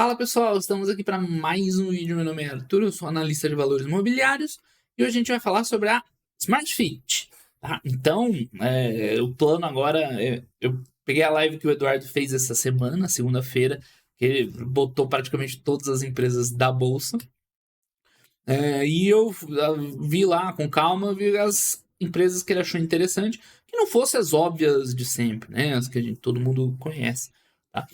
Fala pessoal, estamos aqui para mais um vídeo. Meu nome é Arthur, eu sou analista de valores imobiliários e hoje a gente vai falar sobre a Smart Fit. Tá? Então, o plano agora, eu peguei a live que o Eduardo fez essa semana, segunda-feira, que ele botou praticamente todas as empresas da bolsa. E eu vi lá com calma, vi as empresas que ele achou interessante, que não fossem as óbvias de sempre, né? As que todo mundo conhece. Tá?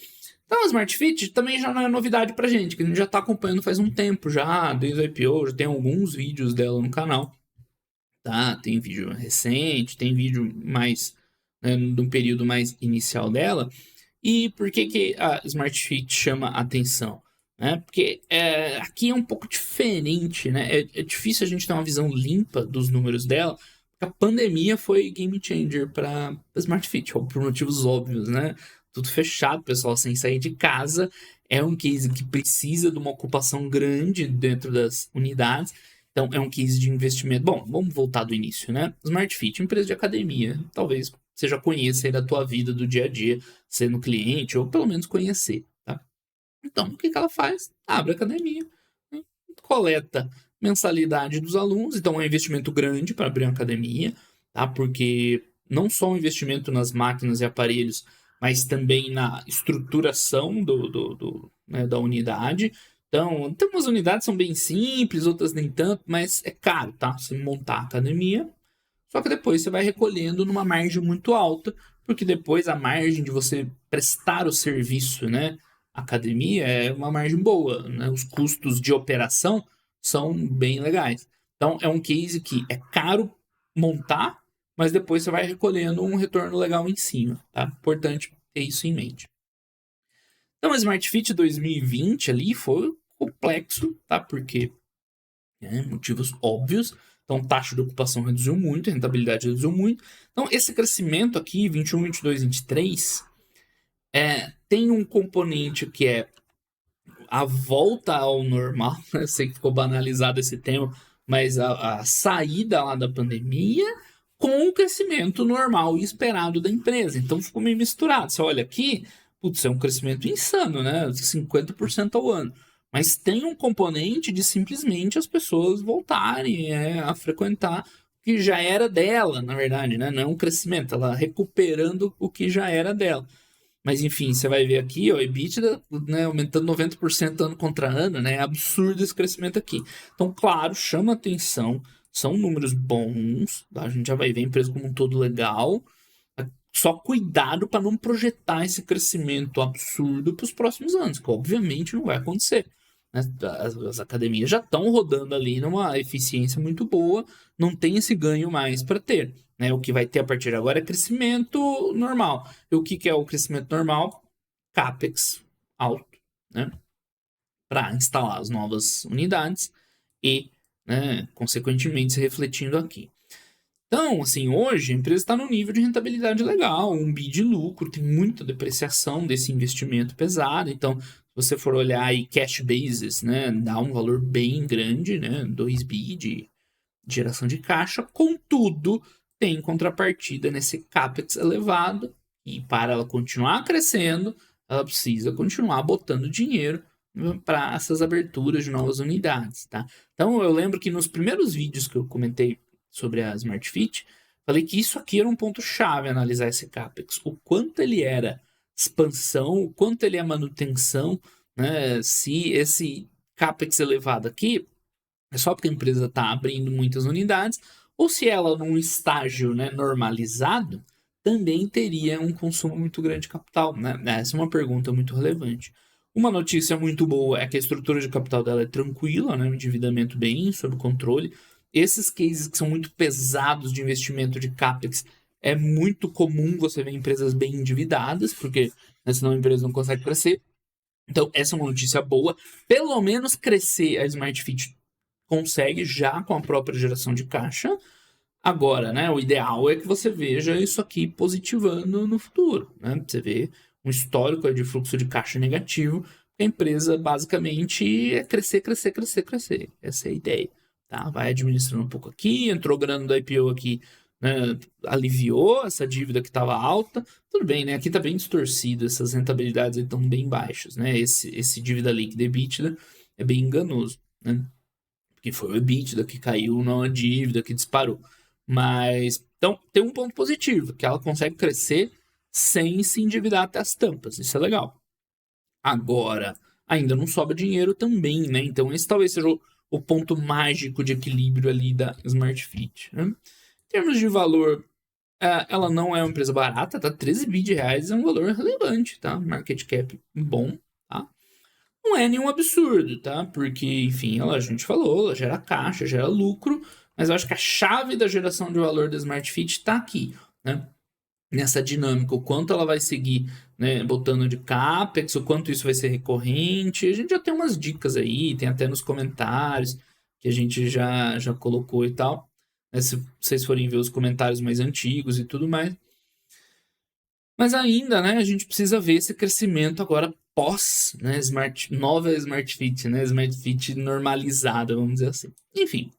Então, a Smart Fit também já não é novidade pra gente, que a gente já tá acompanhando faz um tempo já, desde o IPO, já tem alguns vídeos dela no canal, tá? Tem vídeo recente, tem vídeo mais, né, do período mais inicial dela. E por que a Smart Fit chama a atenção? Né? Porque aqui é um pouco diferente, né? É difícil a gente ter uma visão limpa dos números dela, porque a pandemia foi game changer para a Smart Fit, por motivos óbvios, né? Tudo fechado, pessoal sem sair de casa. É um case que precisa de uma ocupação grande dentro das unidades. Então, é um case de investimento. Bom, vamos voltar do início, né? Smart Fit, empresa de academia. Talvez você já conheça aí da tua vida, do dia a dia, sendo cliente, ou pelo menos conhecer, tá? Então, o que ela faz? Abre academia, né? Coleta mensalidade dos alunos. Então, é um investimento grande para abrir uma academia, tá? Porque não só um investimento nas máquinas e aparelhos, mas também na estruturação né, da unidade. Então, tem umas unidades que são bem simples, outras nem tanto, mas é caro, tá? Você montar a academia. Só que depois você vai recolhendo numa margem muito alta, porque depois a margem de você prestar o serviço, né, academia, é uma margem boa, né? Os custos de operação são bem legais. Então é um case que é caro montar, mas depois você vai recolhendo um retorno legal em cima, tá? Importante ter isso em mente. Então a Smart Fit 2020 ali foi complexo, tá? Porque motivos óbvios. Então, taxa de ocupação reduziu muito, a rentabilidade reduziu muito. Então, esse crescimento aqui, 21, 22, 23, tem um componente que é a volta ao normal. Eu sei que ficou banalizado esse tema, mas a saída lá da pandemia com o crescimento normal e esperado da empresa. Então, ficou meio misturado. Você olha aqui, putz, é um crescimento insano, né? 50% ao ano. Mas tem um componente de simplesmente as pessoas voltarem a frequentar o que já era dela, na verdade, né? Não é um crescimento, ela recuperando o que já era dela. Mas enfim, você vai ver aqui, ó, EBITDA, né, aumentando 90% ano contra ano, né? É absurdo esse crescimento aqui. Então, claro, chama atenção, são números bons, tá? A gente já vai ver a empresa como um todo legal. Só cuidado para não projetar esse crescimento absurdo para os próximos anos, que obviamente não vai acontecer. Né? As academias já estão rodando ali numa eficiência muito boa, não tem esse ganho mais para ter. Né? O que vai ter a partir de agora é crescimento normal. E o que é o crescimento normal? CAPEX alto, né? Para instalar as novas unidades e, né, consequentemente, se refletindo aqui. Então, assim, hoje a empresa está num nível de rentabilidade legal, um bi de lucro, tem muita depreciação desse investimento pesado. Então, se você for olhar aí cash basis, né, dá um valor bem grande, né, 2 bi de geração de caixa. Contudo, tem contrapartida nesse capex elevado e para ela continuar crescendo, ela precisa continuar botando dinheiro para essas aberturas de novas unidades, tá? Então, eu lembro que nos primeiros vídeos que eu comentei sobre a Smart Fit, falei que isso aqui era um ponto chave analisar esse capex, o quanto ele era expansão, o quanto ele é manutenção, né? Se esse capex elevado aqui é só porque a empresa está abrindo muitas unidades, ou se ela, num estágio, né, normalizado, também teria um consumo muito grande de capital. Né? Essa é uma pergunta muito relevante. Uma notícia muito boa é que a estrutura de capital dela é tranquila, né, um endividamento bem sob controle. Esses cases que são muito pesados de investimento de CAPEX, é muito comum você ver empresas bem endividadas, porque, né, senão a empresa não consegue crescer. Então, essa é uma notícia boa. Pelo menos crescer a Smart Fit consegue já com a própria geração de caixa. Agora, né, o ideal é que você veja isso aqui positivando no futuro. Né? Você vê um histórico de fluxo de caixa negativo. A empresa basicamente é crescer, crescer, crescer, crescer. Essa é a ideia. Tá? Vai administrando um pouco aqui, entrou grana do IPO aqui né, aliviou essa dívida que estava alta. Tudo bem, né? Aqui está bem distorcido, essas rentabilidades estão bem baixas, né? Esse dívida líquida EBITDA é bem enganoso, né? Porque foi o EBITDA que caiu, não a dívida que disparou. Mas, então, tem um ponto positivo, que ela consegue crescer sem se endividar até as tampas. Isso é legal. Agora, ainda não sobra dinheiro também, né? Então, esse talvez seja o ponto mágico de equilíbrio ali da Smart Fit, né? Em termos de valor, ela não é uma empresa barata, tá? 13 bi de reais é um valor relevante, tá? Market cap bom, tá? Não é nenhum absurdo, tá? Porque, enfim, a gente falou, ela gera caixa, gera lucro, mas eu acho que a chave da geração de valor da Smart Fit tá aqui, né? Nessa dinâmica, o quanto ela vai seguir, né, botando de capex, o quanto isso vai ser recorrente. A gente já tem umas dicas aí, tem até nos comentários que a gente já colocou e tal, né, se vocês forem ver os comentários mais antigos e tudo mais. Mas ainda, né, a gente precisa ver esse crescimento agora pós, né, nova Smart Fit, né, Smart Fit normalizada, vamos dizer assim. Enfim,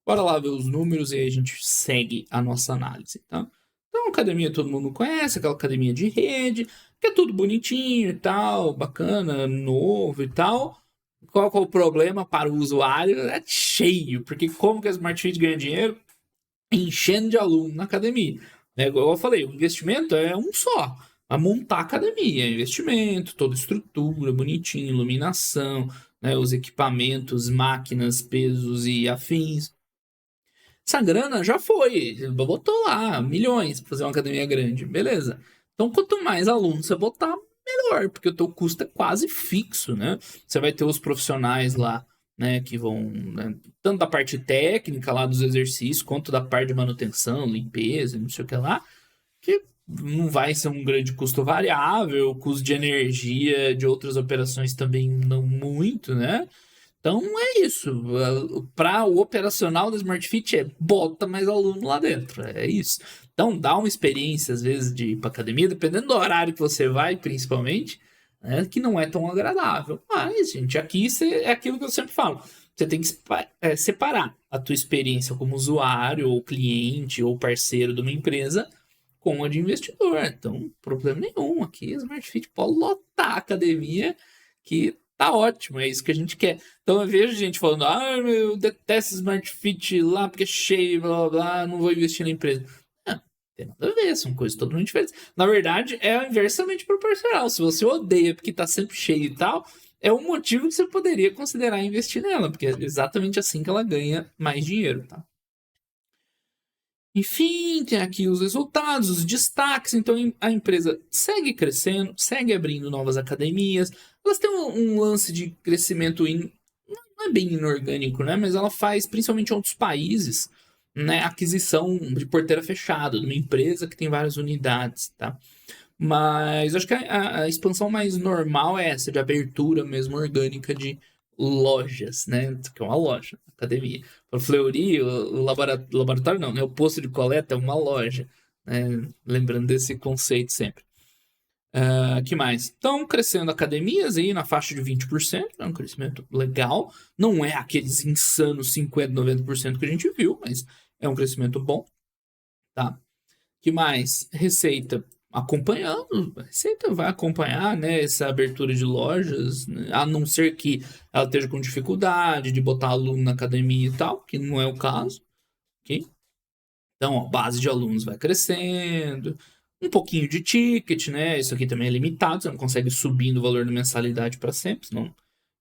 bora lá ver os números e aí a gente segue a nossa análise, tá? Então, academia todo mundo conhece, aquela academia de rede, que é tudo bonitinho e tal, bacana, novo e tal. Qual é o problema para o usuário? É cheio, porque como que a Smart Fit ganha dinheiro? Enchendo de aluno na academia. É, igual eu falei, o investimento é um só. A montar a academia, investimento, toda estrutura, bonitinho, iluminação, né, os equipamentos, máquinas, pesos e afins. Essa grana já foi, botou lá milhões para fazer uma academia grande, beleza. Então, quanto mais alunos você botar, melhor, porque o teu custo é quase fixo, né? Você vai ter os profissionais lá, né, que vão, né, tanto da parte técnica lá dos exercícios, quanto da parte de manutenção, limpeza, não sei o que lá, que não vai ser um grande custo variável, o custo de energia de outras operações também não muito, né? Então é isso. Para o operacional do Smart Fit é bota mais aluno lá dentro. É isso. Então dá uma experiência, às vezes, de ir para academia, dependendo do horário que você vai, principalmente, né, que não é tão agradável. Mas, gente, aqui é aquilo que eu sempre falo. Você tem que separar a tua experiência como usuário, ou cliente, ou parceiro de uma empresa com a de investidor. Então, problema nenhum. Aqui, Smart Fit pode lotar a academia que tá ótimo, é isso que a gente quer. Então eu vejo gente falando, eu detesto Smart Fit lá porque é cheio, blá blá blá, não vou investir na empresa. Não, tem nada a ver, são coisas totalmente diferentes. Na verdade, é inversamente proporcional. Se você odeia porque tá sempre cheio e tal, é um motivo que você poderia considerar investir nela, porque é exatamente assim que ela ganha mais dinheiro, tá? Enfim, tem aqui os resultados, os destaques. Então a empresa segue crescendo, segue abrindo novas academias. Elas têm um lance de crescimento não é bem inorgânico, né? Mas ela faz, principalmente em outros países, né, aquisição de porteira fechada, de uma empresa que tem várias unidades, tá? Mas acho que a expansão mais normal é essa, de abertura mesmo orgânica de lojas, né? Que é uma loja, academia. Para o Fleury, o laboratório não, né? O posto de coleta é uma loja, né? Lembrando desse conceito sempre. Que mais? Estão crescendo academias aí na faixa de 20%, é um crescimento legal. Não é aqueles insanos 50%, 90% que a gente viu, mas é um crescimento bom, tá? Que mais? Receita acompanhando, a Receita vai acompanhar, né, essa abertura de lojas, né, a não ser que ela esteja com dificuldade de botar aluno na academia e tal, que não é o caso, ok? Então, a base de alunos vai crescendo, um pouquinho de ticket, né, isso aqui também é limitado, você não consegue subindo o valor da mensalidade para sempre, senão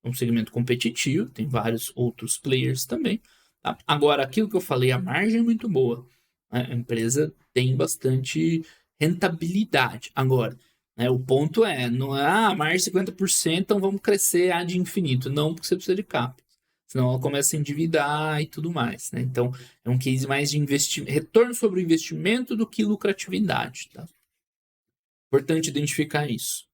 é um segmento competitivo, tem vários outros players também, tá? Agora, aquilo que eu falei, a margem é muito boa, né? A empresa tem bastante rentabilidade. Agora, né, o ponto não é, mais 50%, então vamos crescer ad infinito. Não, porque você precisa de capital. Senão ela começa a endividar e tudo mais, né? Então, é um case mais de investimento, retorno sobre o investimento do que lucratividade, tá? Importante identificar isso.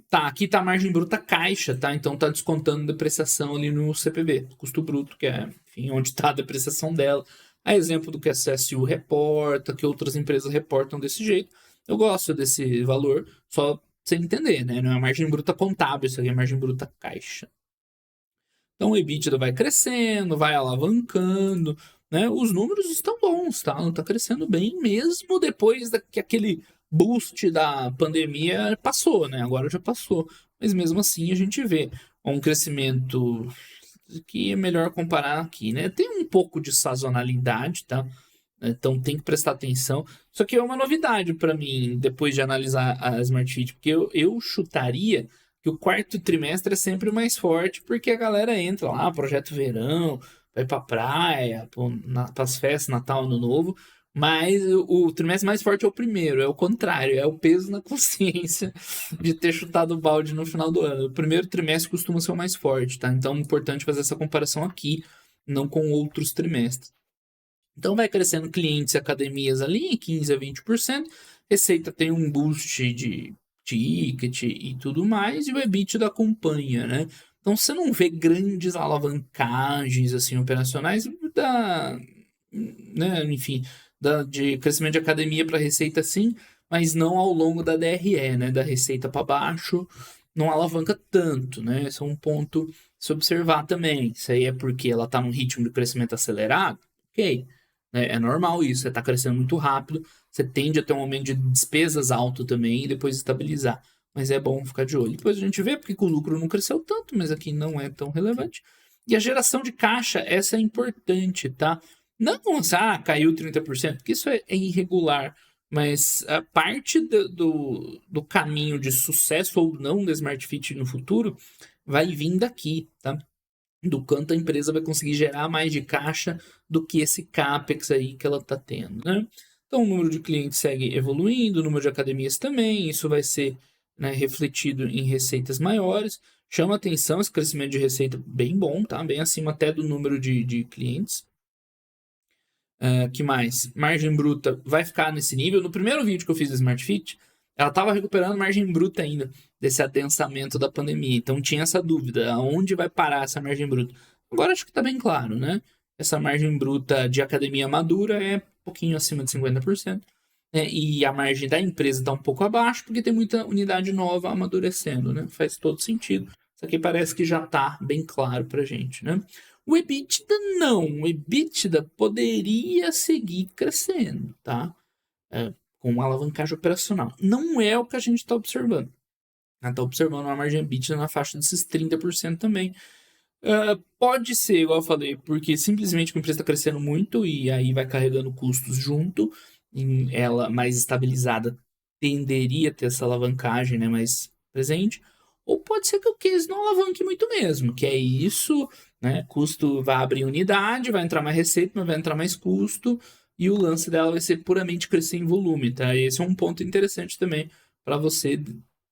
Tá, aqui tá a margem bruta caixa, tá? Então tá descontando depreciação ali no CPB, custo bruto, que é, enfim, onde está a depreciação dela. A exemplo do que a CSU reporta, que outras empresas reportam desse jeito. Eu gosto desse valor, só pra você entender, né? Não é a margem bruta contábil, isso aqui é a margem bruta caixa. Então o EBITDA vai crescendo, vai alavancando, né, os números estão bons, tá? Não tá crescendo bem, mesmo depois que aquele boost da pandemia passou, né? Agora já passou. Mas mesmo assim a gente vê um crescimento que é melhor comparar aqui, né? Tem um pouco de sazonalidade, tá? Então tem que prestar atenção. Só que é uma novidade para mim, depois de analisar a Smart Fit, porque eu chutaria que o quarto trimestre é sempre o mais forte, porque a galera entra lá, projeto verão, vai pra praia, pras festas, Natal, Ano Novo. Mas o trimestre mais forte é o primeiro, é o contrário, é o peso na consciência de ter chutado o balde no final do ano. O primeiro trimestre costuma ser o mais forte, tá? Então é importante fazer essa comparação aqui, não com outros trimestres. Então vai crescendo clientes e academias ali em 15 a 20%. Receita tem um boost de ticket e tudo mais, e o EBITDA acompanha, né? Então você não vê grandes alavancagens assim operacionais da, né, enfim, de crescimento de academia para receita sim, mas não ao longo da DRE, né? Da receita para baixo, não alavanca tanto, né? Esse é um ponto se observar também. Isso aí é porque ela está num ritmo de crescimento acelerado, ok? É normal isso, você está crescendo muito rápido, você tende a ter um aumento de despesas alto também e depois estabilizar. Mas é bom ficar de olho. Depois a gente vê porque o lucro não cresceu tanto, mas aqui não é tão relevante. E a geração de caixa, essa é importante, tá? Não, caiu 30%, porque isso é irregular. Mas a parte do caminho de sucesso ou não da Smart Fit no futuro vai vir daqui, tá? Do quanto a empresa vai conseguir gerar mais de caixa do que esse CAPEX aí que ela está tendo, né? Então, o número de clientes segue evoluindo, o número de academias também, isso vai ser, né, refletido em receitas maiores. Chama atenção esse crescimento de receita bem bom, tá? Bem acima até do número de clientes. Que mais? Margem bruta vai ficar nesse nível. No primeiro vídeo que eu fiz do Smart Fit, ela estava recuperando margem bruta ainda, desse adensamento da pandemia. Então tinha essa dúvida, aonde vai parar essa margem bruta? Agora acho que está bem claro, né? Essa margem bruta de academia madura é um pouquinho acima de 50%. Né? E a margem da empresa está um pouco abaixo, porque tem muita unidade nova amadurecendo, né? Faz todo sentido. Isso aqui parece que já está bem claro para gente, né? O EBITDA não. O EBITDA poderia seguir crescendo, tá? Com uma alavancagem operacional. Não é o que a gente está observando. A gente está observando uma margem EBITDA na faixa desses 30% também. Pode ser, igual eu falei, porque simplesmente a empresa está crescendo muito e aí vai carregando custos junto. E ela mais estabilizada tenderia a ter essa alavancagem, né, mais presente. Ou pode ser que o case não alavanque muito mesmo, que é isso, né? Custo vai abrir unidade, vai entrar mais receita, mas vai entrar mais custo, e o lance dela vai ser puramente crescer em volume, tá? Esse é um ponto interessante também para você,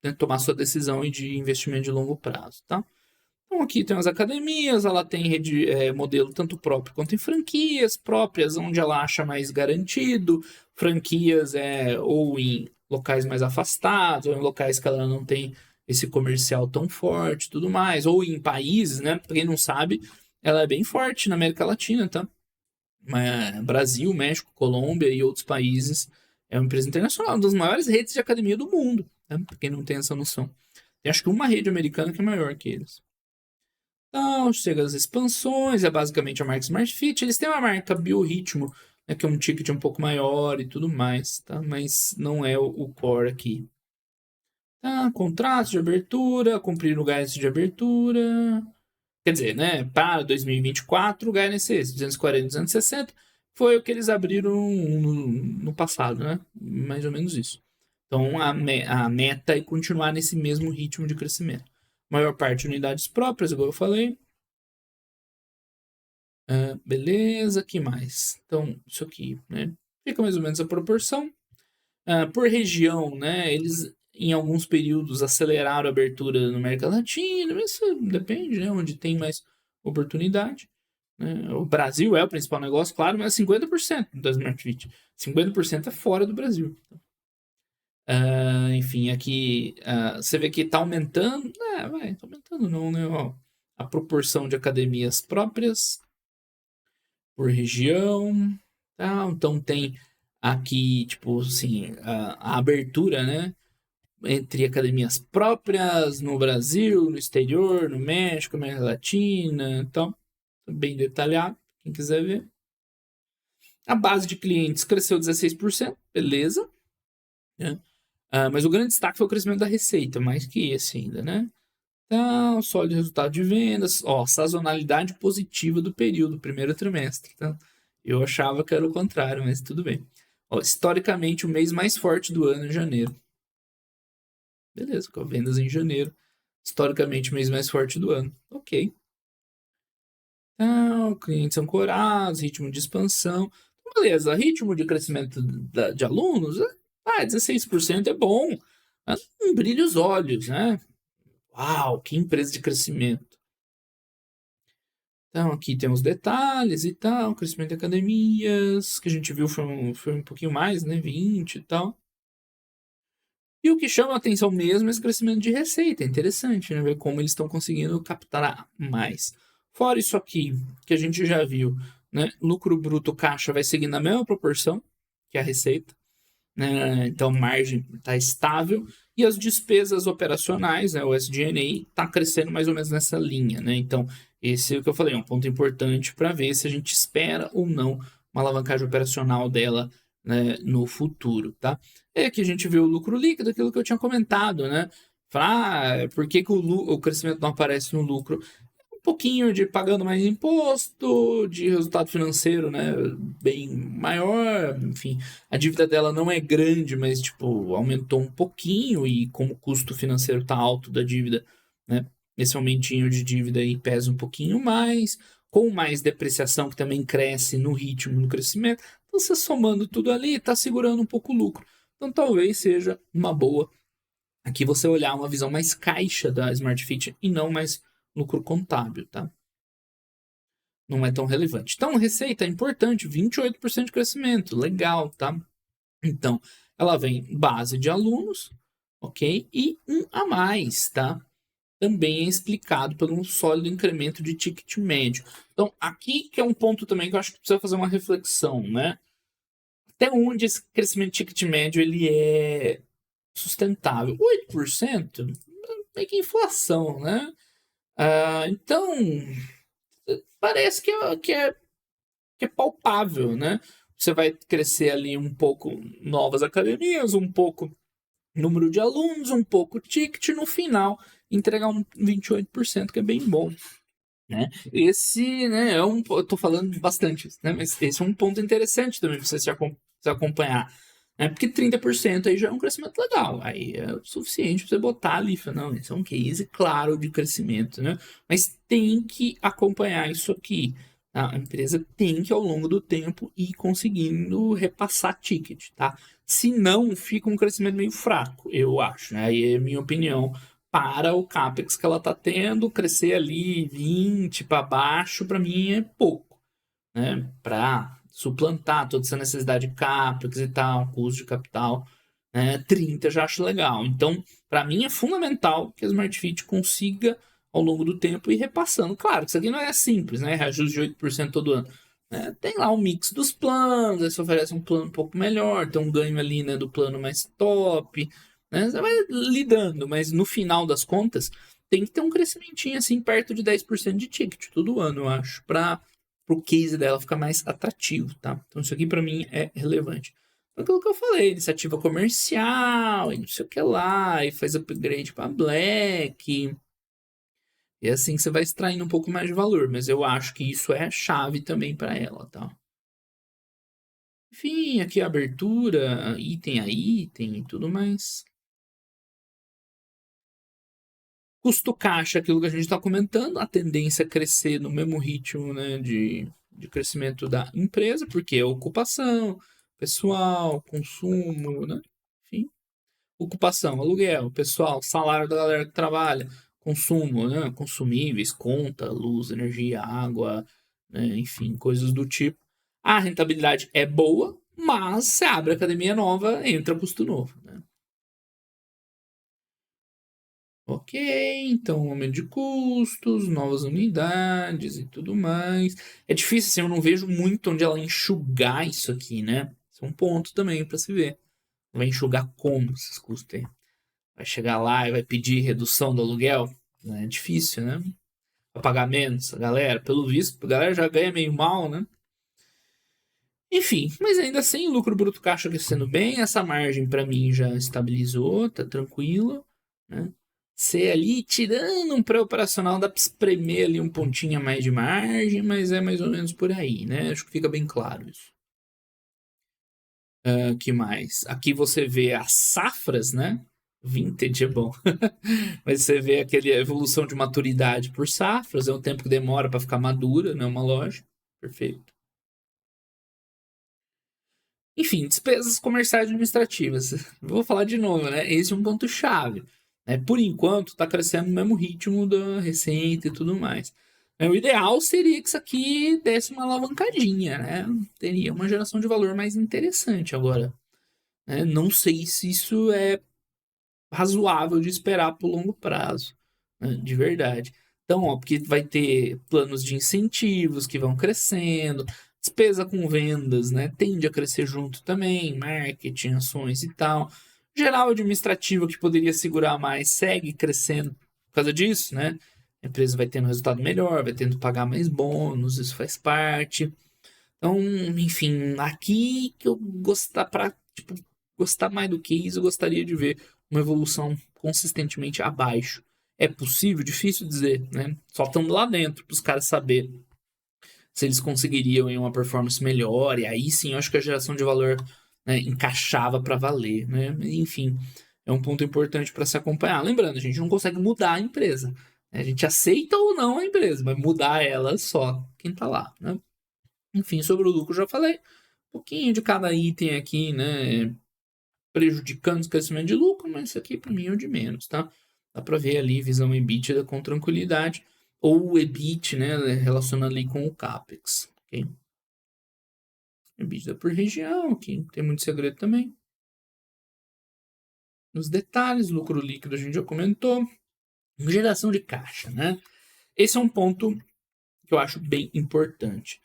né, tomar sua decisão de investimento de longo prazo, tá? Então aqui tem as academias, ela tem modelo tanto próprio quanto em franquias próprias, onde ela acha mais garantido, franquias ou em locais mais afastados, ou em locais que ela não tem esse comercial tão forte, tudo mais, ou em países, né? Pra quem não sabe, ela é bem forte na América Latina, tá? Brasil, México, Colômbia e outros países. É uma empresa internacional, uma das maiores redes de academia do mundo, né? Pra quem não tem essa noção. Tem acho que uma rede americana que é maior que eles. Então, chega as expansões, é basicamente a marca Smart Fit. Eles têm uma marca Biorritmo, né, que é um ticket um pouco maior e tudo mais, tá? Mas não é o core aqui. Tá, contratos de abertura, cumprir o guidance de abertura. Quer dizer, né, para 2024, o guidance é esse, 240, 260. Foi o que eles abriram no passado, né? Mais ou menos isso. Então, a meta é continuar nesse mesmo ritmo de crescimento. Maior parte de unidades próprias, igual eu falei. Beleza, que mais? Então, isso aqui, né? Fica mais ou menos a proporção. Por região, né? Eles em alguns períodos aceleraram a abertura no América Latina, mas isso depende, né? Onde tem mais oportunidade. Né? O Brasil é o principal negócio, claro, mas 50% das Smart Fit. 50% é fora do Brasil. Enfim, aqui você vê que está aumentando. Tá aumentando não, né? Ó, a proporção de academias próprias por região, tá? Então tem aqui, tipo assim, a abertura, né? Entre academias próprias no Brasil, no exterior, no México, América Latina, então, bem detalhado, quem quiser ver. A base de clientes cresceu 16%, beleza, né? Mas o grande destaque foi o crescimento da receita, mais que esse ainda, né? Então, sólido resultado de vendas, ó, sazonalidade positiva do período, primeiro trimestre, tá? Eu achava que era o contrário, mas tudo bem. Ó, historicamente, o mês mais forte do ano é janeiro. Beleza, com vendas em janeiro. Historicamente, o mês mais forte do ano. Ok. Então, clientes ancorados, ritmo de expansão. Beleza, ritmo de crescimento de alunos, 16% é bom. Mas não brilha os olhos, né? Uau, que empresa de crescimento. Então, aqui tem os detalhes e tal, crescimento de academias, que a gente viu foi um pouquinho mais, né? 20 e tal. E o que chama a atenção mesmo é esse crescimento de receita. É interessante, né? Ver como eles estão conseguindo captar mais. Fora isso aqui, que a gente já viu, né? Lucro bruto caixa vai seguir na mesma proporção que a receita, né? Então, margem está estável. E as despesas operacionais, né? O SG&A, está crescendo mais ou menos nessa linha, né? Então, esse é o que eu falei, é um ponto importante para ver se a gente espera ou não uma alavancagem operacional dela, né, no futuro, tá? É que a gente vê o lucro líquido, aquilo que eu tinha comentado, né? Falar, por que, que o crescimento não aparece no lucro? Um pouquinho de pagando mais imposto, de resultado financeiro, né, bem maior, enfim, a dívida dela não é grande, mas tipo, aumentou um pouquinho e como o custo financeiro tá alto da dívida, né, esse aumentinho de dívida aí pesa um pouquinho mais, com mais depreciação que também cresce no ritmo do crescimento, então você somando tudo ali, tá segurando um pouco o lucro. Então talvez seja uma boa aqui você olhar uma visão mais caixa da Smart Fit e não mais lucro contábil, tá? Não é tão relevante. Então, receita é importante, 28% de crescimento, legal, tá? Então, ela vem base de alunos, ok? E um a mais, tá? Também é explicado por um sólido incremento de ticket médio. Então, aqui que é um ponto também que eu acho que precisa fazer uma reflexão, né? Até onde esse crescimento de ticket médio ele é sustentável? 8%? Meio que inflação, né? Então, parece que é palpável, né? Você vai crescer ali um pouco novas academias, um pouco número de alunos, um pouco ticket, no final entregar um 28%, que é bem bom, né? Esse, né, eu tô falando bastante, né? Mas esse é um ponto interessante também pra você se acompanhar. Né? Porque 30% aí já é um crescimento legal. Aí é o suficiente pra você botar ali. Não, esse é um case claro de crescimento, né? Mas tem que acompanhar isso aqui. Tá? A empresa tem que, ao longo do tempo, ir conseguindo repassar ticket, tá? Se não, fica um crescimento meio fraco, eu acho, né? Aí é a minha opinião para o CAPEX que ela está tendo, crescer ali 20 para baixo, para mim é pouco, né? Para suplantar toda essa necessidade de CAPEX e tal, custo de capital, né? 30 já acho legal. Então, para mim é fundamental que a Smart Fit consiga, ao longo do tempo, ir repassando. Claro que isso aqui não é simples, né? Reajuste de 8% todo ano. Né? Tem lá um mix dos planos, aí você oferece um plano um pouco melhor, tem um ganho ali, né, do plano mais top, né? Você vai lidando, mas no final das contas, tem que ter um crescimentinho assim, perto de 10% de ticket todo ano, eu acho, para o case dela ficar mais atrativo, tá? Então isso aqui para mim é relevante. Aquilo que eu falei, iniciativa comercial, e não sei o que lá, e faz upgrade para Black. E é assim que você vai extraindo um pouco mais de valor, mas eu acho que isso é chave também para ela, tá? Enfim, aqui a abertura, item a item e tudo mais. Custo caixa, aquilo que a gente está comentando, a tendência é crescer no mesmo ritmo, né, de crescimento da empresa, porque é ocupação, pessoal, consumo, né? Enfim, ocupação, aluguel, pessoal, salário da galera que trabalha, consumo, né? Consumíveis, conta, luz, energia, água, né? Enfim, coisas do tipo. A rentabilidade é boa, mas se abre academia nova, entra custo novo, né? Ok, então aumento de custos, novas unidades e tudo mais. É difícil, assim, eu não vejo muito onde ela enxugar isso aqui, né? Isso é um ponto também para se ver. Vai enxugar como esses custos aí? Vai chegar lá e vai pedir redução do aluguel? É difícil, né? Vai pagar menos, a galera. Pelo visto, a galera já ganha meio mal, né? Enfim, mas ainda assim, o lucro bruto caixa crescendo bem, essa margem para mim já estabilizou, tá tranquilo, né? Você ali tirando um pré-operacional, dá para espremer ali um pontinho a mais de margem, mas é mais ou menos por aí, né? Acho que fica bem claro isso. Que mais? Aqui você vê as safras, né? Vintage é bom. Mas você vê aquela evolução de maturidade por safras, é um tempo que demora para ficar madura, né? Uma loja. Perfeito. Enfim, despesas comerciais administrativas. Vou falar de novo, né? Esse é um ponto-chave. Né? Por enquanto, está crescendo no mesmo ritmo da receita e tudo mais. O ideal seria que isso aqui desse uma alavancadinha, né? Teria uma geração de valor mais interessante agora. Né? Não sei se isso é razoável de esperar por longo prazo, né? De verdade. Então, ó, porque vai ter planos de incentivos que vão crescendo, despesa com vendas, né? Tende a crescer junto também, marketing, ações e tal. Geral administrativo que poderia segurar mais, segue crescendo por causa disso, né? A empresa vai tendo resultado melhor, vai tendo que pagar mais bônus, isso faz parte. Então, enfim, aqui que eu gostar para tipo, gostar mais do que isso, eu gostaria de ver uma evolução consistentemente abaixo. É possível? Difícil dizer, né? Só estando lá dentro para os caras saber se eles conseguiriam em uma performance melhor, e aí sim eu acho que a geração de valor, né, encaixava para valer, né? Enfim, é um ponto importante para se acompanhar. Lembrando, a gente não consegue mudar a empresa, né? A gente aceita ou não a empresa, mas mudar ela só quem está lá, né? Enfim, sobre o lucro já falei. Um pouquinho de cada item aqui, né? Prejudicando o crescimento de lucro, mas isso aqui para mim é o de menos, tá? Dá para ver ali visão EBITDA com tranquilidade. Ou o EBIT, né? Relacionando ali com o CAPEX. Ok? EBITDA por região, aqui não tem muito segredo também. Nos detalhes, lucro líquido a gente já comentou. Geração de caixa, né? Esse é um ponto que eu acho bem importante.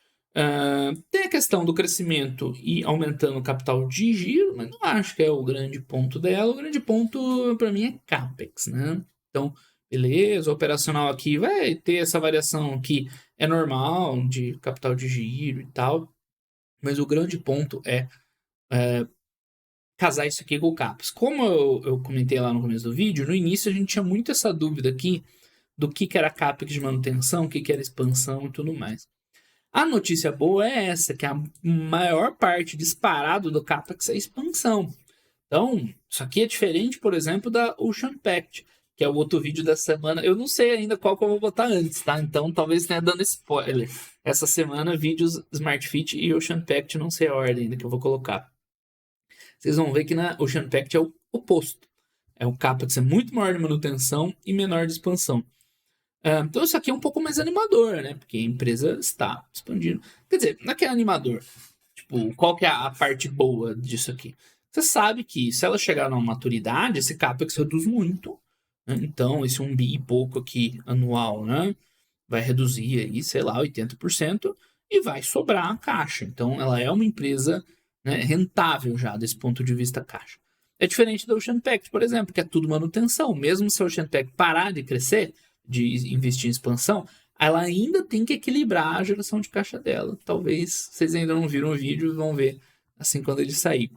Tem a questão do crescimento e aumentando o capital de giro, mas não acho que é o grande ponto dela. O grande ponto para mim é CAPEX, né? Então, beleza, o operacional aqui vai ter essa variação que é normal de capital de giro e tal, mas o grande ponto é casar isso aqui com o CAPEX. Como eu comentei lá no começo do vídeo, no início a gente tinha muito essa dúvida aqui do que era CAPEX de manutenção, o que era expansão e tudo mais. A notícia boa é essa, que a maior parte disparado do CAPEX é expansão. Então, isso aqui é diferente, por exemplo, da Ocean Pact, que é o outro vídeo da semana. Eu não sei ainda qual que eu vou botar antes, tá? Então, talvez tenha dando spoiler. Essa semana, vídeos Smart Fit e Ocean Pact, não sei a ordem ainda que eu vou colocar. Vocês vão ver que na Ocean Pact é o oposto. É o CAPEX é muito maior de manutenção e menor de expansão. Então isso aqui é um pouco mais animador, né? Porque a empresa está expandindo. Quer dizer, não é que é animador. Tipo, qual que é a parte boa disso aqui? Você sabe que se ela chegar numa maturidade, esse CAPEX reduz muito. Né? Então, esse 1 bi e pouco aqui anual, né? Vai reduzir aí, sei lá, 80% e vai sobrar a caixa. Então, ela é uma empresa, né, rentável já desse ponto de vista caixa. É diferente da Ocean Pact, por exemplo, que é tudo manutenção. Mesmo se a Ocean Pact parar de crescer, de investir em expansão, ela ainda tem que equilibrar a geração de caixa dela. Talvez vocês ainda não viram o vídeo e vão ver assim quando ele sair.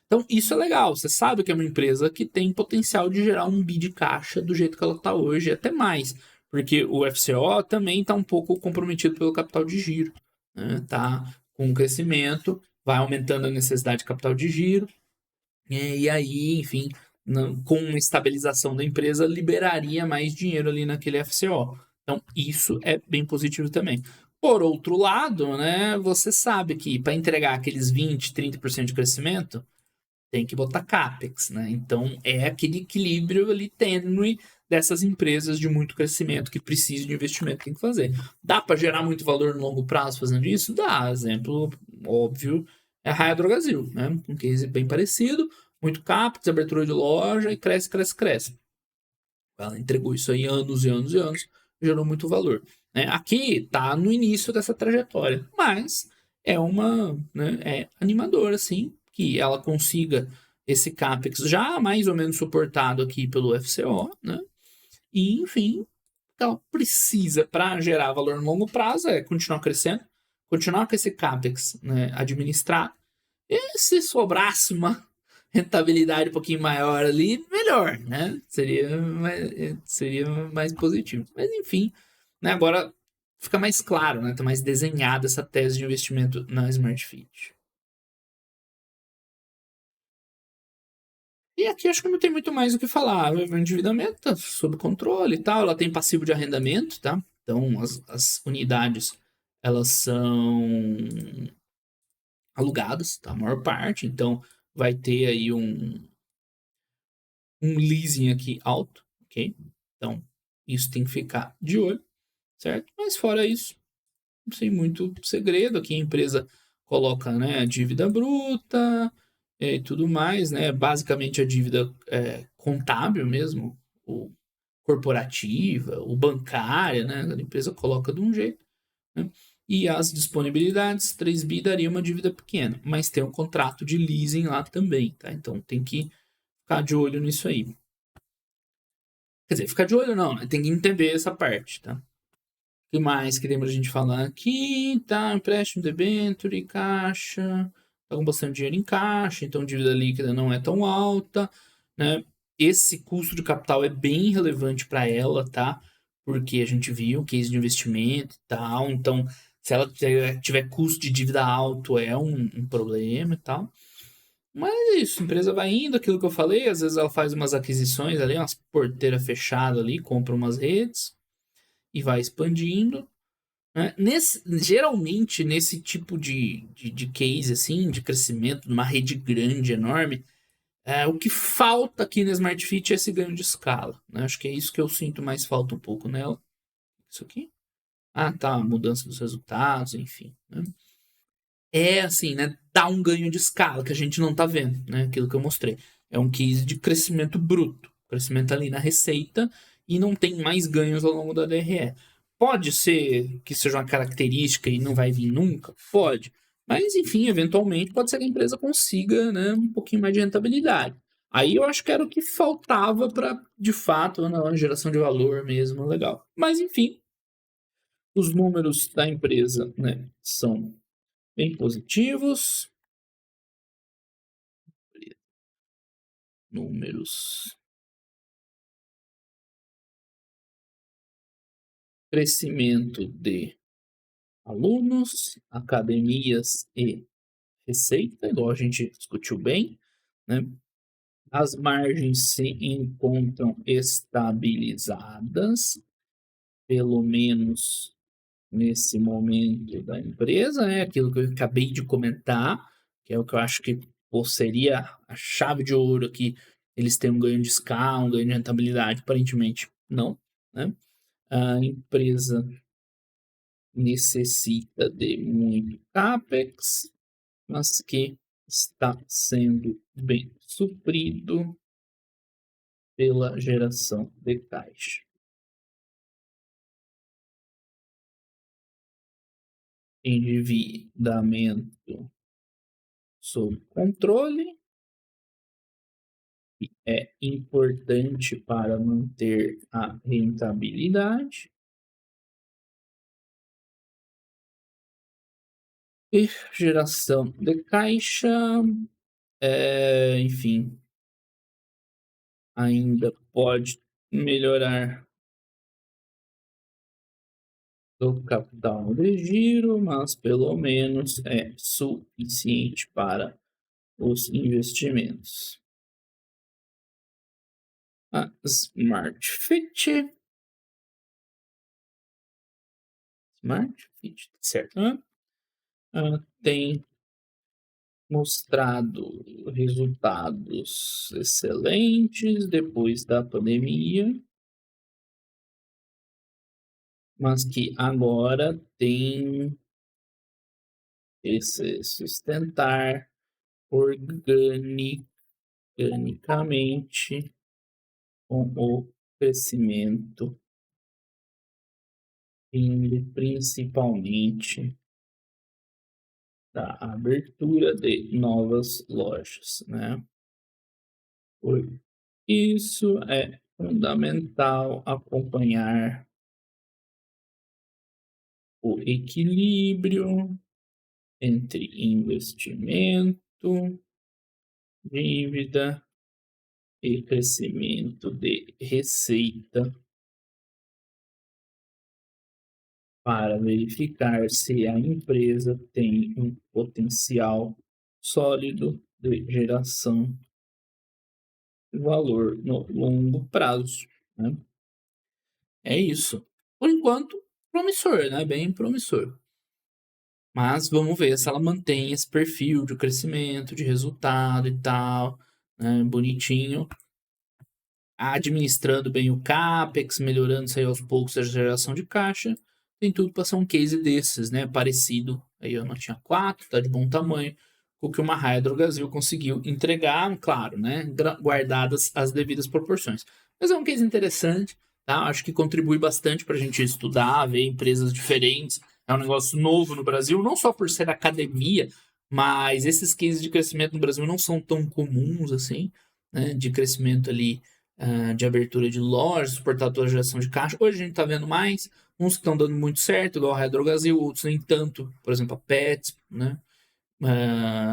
Então, isso é legal. Você sabe que é uma empresa que tem potencial de gerar um bi de caixa do jeito que ela está hoje, até mais. Porque o FCO também está um pouco comprometido pelo capital de giro. Né? Tá com um crescimento, vai aumentando a necessidade de capital de giro. E aí, enfim, com uma estabilização da empresa, liberaria mais dinheiro ali naquele FCO. Então, isso é bem positivo também. Por outro lado, né, você sabe que para entregar aqueles 20, 30% de crescimento, tem que botar CAPEX, né? Então, é aquele equilíbrio ali tênue dessas empresas de muito crescimento que precisam de investimento que tem que fazer. Dá para gerar muito valor no longo prazo fazendo isso? Dá. Exemplo óbvio é a Raia Drogasil, né? Um case bem parecido, muito CAPEX, abertura de loja e cresce, cresce, cresce. Ela entregou isso aí anos e anos e anos, gerou muito valor. Né? Aqui está no início dessa trajetória, mas é uma, né, é animador assim, que ela consiga esse CAPEX já mais ou menos suportado aqui pelo FCO, né? E, enfim, o que ela precisa para gerar valor no longo prazo é continuar crescendo, continuar com esse CAPEX, né, administrado, e se sobrasse uma rentabilidade um pouquinho maior ali, melhor, né? Seria mais positivo. Mas enfim, né, agora fica mais claro, né? Tá mais desenhada essa tese de investimento na Smart Fit. E aqui acho que não tem muito mais o que falar. O endividamento tá sob controle e tal. Ela tem passivo de arrendamento, tá? Então as unidades elas são alugadas, tá? A maior parte. Então vai ter aí um leasing aqui alto, ok? Então isso tem que ficar de olho, certo? Mas fora isso, não tem muito segredo. Aqui a empresa coloca, né, a dívida bruta e tudo mais, né? Basicamente a dívida contábil mesmo, o corporativa, o bancária, né? A empresa coloca de um jeito, né? E as disponibilidades, 3 bi daria uma dívida pequena, mas tem um contrato de leasing lá também, tá? Então tem que ficar de olho nisso aí. Quer dizer, ficar de olho não, né? Tem que entender essa parte, tá? O que mais que tem pra gente falar aqui? Tá, empréstimo, debênture, caixa. Tá com bastante dinheiro em caixa, então dívida líquida não é tão alta, né? Esse custo de capital é bem relevante para ela, tá? Porque a gente viu case de investimento e tal, então se ela tiver custo de dívida alto é um problema e tal. Mas é isso, a empresa vai indo, aquilo que eu falei, às vezes ela faz umas aquisições ali, umas porteiras fechadas ali, compra umas redes e vai expandindo, né? Geralmente, nesse tipo de case, assim, de crescimento, numa rede grande, enorme, o que falta aqui na Smart Fit é esse ganho de escala, né? Acho que é isso que eu sinto mais falta um pouco nela. Isso aqui? Ah, tá, mudança dos resultados, enfim, né? É assim, né? Dá um ganho de escala que a gente não tá vendo, né? Aquilo que eu mostrei. É um case de crescimento bruto, crescimento ali na receita e não tem mais ganhos ao longo da DRE. Pode ser que seja uma característica e não vai vir nunca? Pode. Mas, enfim, eventualmente pode ser que a empresa consiga, né, um pouquinho mais de rentabilidade. Aí eu acho que era o que faltava para, de fato, uma geração de valor mesmo legal. Mas, enfim, os números da empresa, né, são bem positivos. Números. Crescimento de alunos, academias e receita, igual a gente discutiu bem, né? As margens se encontram estabilizadas, pelo menos nesse momento da empresa, né? Aquilo que eu acabei de comentar, que é o que eu acho que seria a chave de ouro aqui. Eles têm um ganho de escala, um ganho de rentabilidade, aparentemente não, né? A empresa necessita de muito CAPEX, mas que está sendo bem suprido pela geração de caixa. Endividamento sob controle é importante para manter a rentabilidade. E geração de caixa, enfim, ainda pode melhorar do capital de giro, mas pelo menos é suficiente para os investimentos. A Smart Fit, certo? Tem mostrado resultados excelentes depois da pandemia, mas que agora tem que se sustentar organicamente com o crescimento, vindo principalmente da abertura de novas lojas, né? Por isso é fundamental acompanhar o equilíbrio entre investimento, dívida e crescimento de receita para verificar se a empresa tem um potencial sólido de geração de valor no longo prazo, né? É isso. Por enquanto, promissor, né? Bem promissor. Mas vamos ver se ela mantém esse perfil de crescimento, de resultado e tal, né? Bonitinho. Administrando bem o CAPEX, melhorando isso aí aos poucos a geração de caixa. Tem tudo para ser um case desses, né? Parecido. Aí eu não tinha 4, tá de bom tamanho. O que uma Hydrogazil conseguiu entregar, claro, né? Guardadas as devidas proporções. Mas é um case interessante, tá? Acho que contribui bastante para a gente estudar, ver empresas diferentes. É um negócio novo no Brasil, não só por ser academia, mas esses cases de crescimento no Brasil não são tão comuns assim, né? De crescimento ali de abertura de lojas, suportador de geração de caixa. Hoje a gente está vendo mais, uns que estão dando muito certo, igual a Hydrogazil, outros nem tanto, por exemplo, a Pets, né?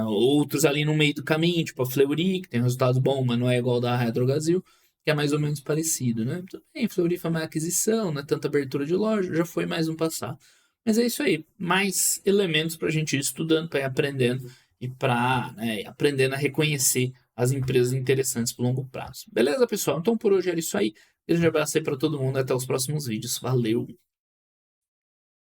Outros ali no meio do caminho, tipo a Fleury, que tem resultados bons, mas não é igual da Hydrogazil, que é mais ou menos parecido, né? Tudo bem, Fleury foi uma aquisição, não é tanta abertura de loja, já foi mais um passado. Mas é isso aí, mais elementos para a gente ir estudando, para ir aprendendo e para aprendendo a reconhecer as empresas interessantes para longo prazo. Beleza, pessoal? Então por hoje era isso aí. Grande abraço aí para todo mundo, até os próximos vídeos. Valeu!